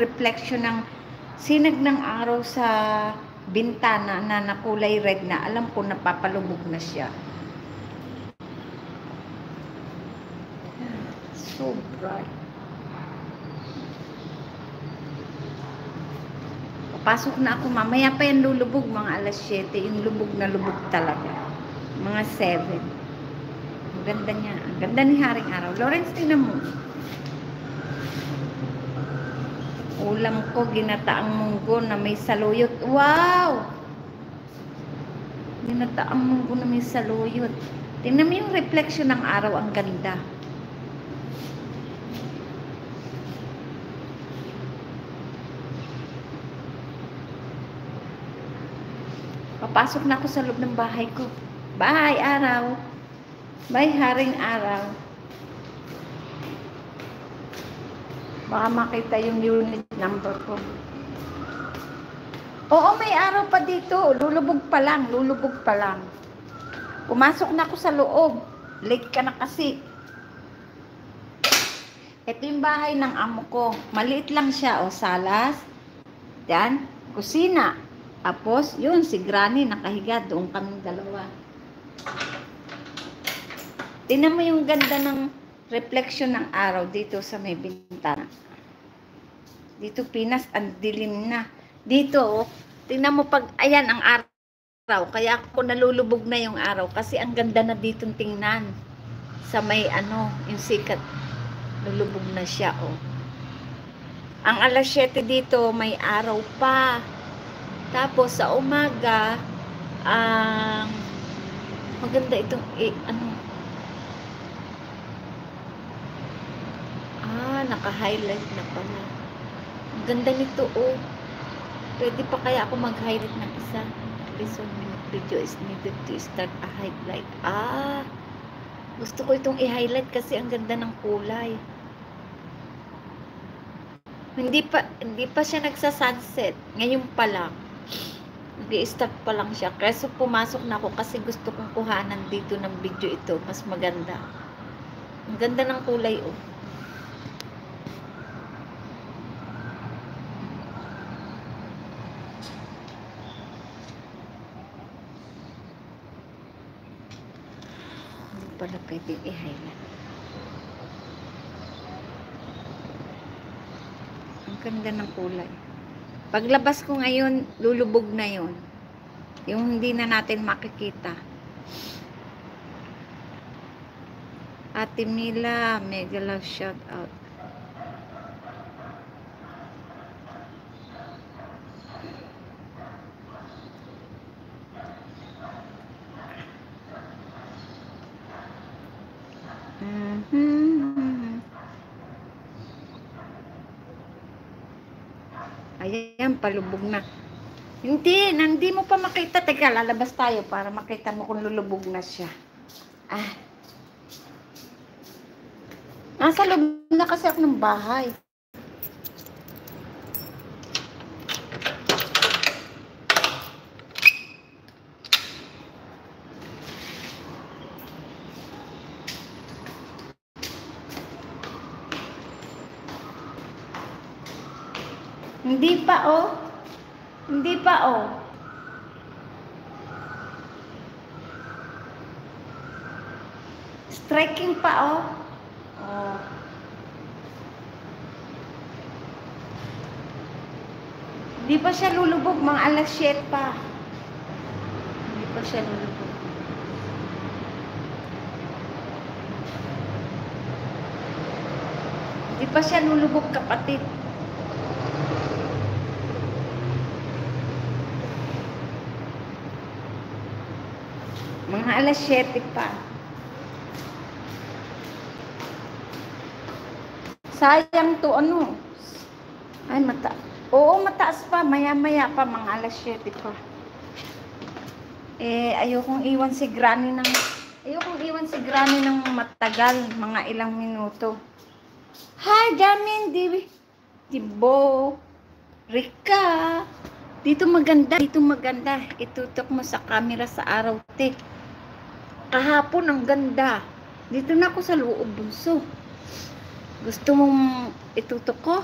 reflection ng sinag ng araw sa bintana na nakulay red na, alam ko napapalubog na siya. So bright. Papasok na ako, mamaya pa yan lulubog, mga alas 7, yung lubog na lubog talaga. Mga 7. Ang ganda niya. Ang ganda ni Haring Araw. Lawrence, tingnan mo. Ulam ko, ginataang munggo na may saluyot. Wow! Ginataang munggo na may saluyot. Tingnan mo yung reflection ng araw. Ang ganda. Papasok na ako sa loob ng bahay ko. Bye, araw. Bye, Haring Araw. Baka makita yung unit number ko. Oo, may araw pa dito. Lulubog pa lang. Lulubog pa lang. Pumasok na ako sa loob. Late ka na kasi. Ito yung bahay ng amo ko. Maliit lang siya. O, salas. Yan. Kusina. Tapos, yun, si Granny nakahiga. Doon kaming dalawa. Tingnan mo yung ganda ng reflection ng araw dito sa may bintana. Dito, Pinas, ang dilim na. Dito, tingnan mo pag, ayan, ang araw. Kaya ako nalulubog na yung araw. Kasi ang ganda na dito tingnan. Sa may, yung sikat. Lulubog na siya, oh. Ang alas 7 dito, may araw pa. Tapos sa umaga, maganda itong, naka-highlight na pala. Ang ganda nito, oh. Pwede pa kaya ako mag-highlight ng isa. This video is needed to start a highlight. Gusto ko itong i-highlight kasi ang ganda ng kulay. Hindi pa siya nagsa-sunset. Ngayon pa lang. Nag-i-start pa lang siya. Kaya pumasok na ako kasi gusto kong kuhanan dito ng video ito. Mas maganda. Ang ganda ng kulay, oh. Hindi pala pwede i-highlight. Ang ganda ng kulay. Paglabas ko ngayon, lulubog na yon. Yung hindi na natin makikita. Ate Mila, mega love shout out. Ayan, palubog na. Hindi mo pa makita. Teka, lalabas tayo para makita mo kung lulubog na siya. Nasa loob na kasi ako ng bahay. Hindi pa, oh. Hindi pa, oh. Striking pa, oh. Oh. Hindi pa siya lulubog, mga alas 7 pa. Hindi pa siya lulubog. Hindi pa siya lulubog, kapatid. Mga alas 7 pa. Sayang to, Ay, Oo, mataas pa. Maya-maya pa, mga alas 7 pa. Ayokong iwan si Granny ng matagal. Mga ilang minuto. Hi, Jamin, Tibo, Rika. Dito maganda. Itutok mo sa camera sa araw, te. Kahapon, ang ganda. Dito na ako sa loob, bunso. Gusto mong itutok ko?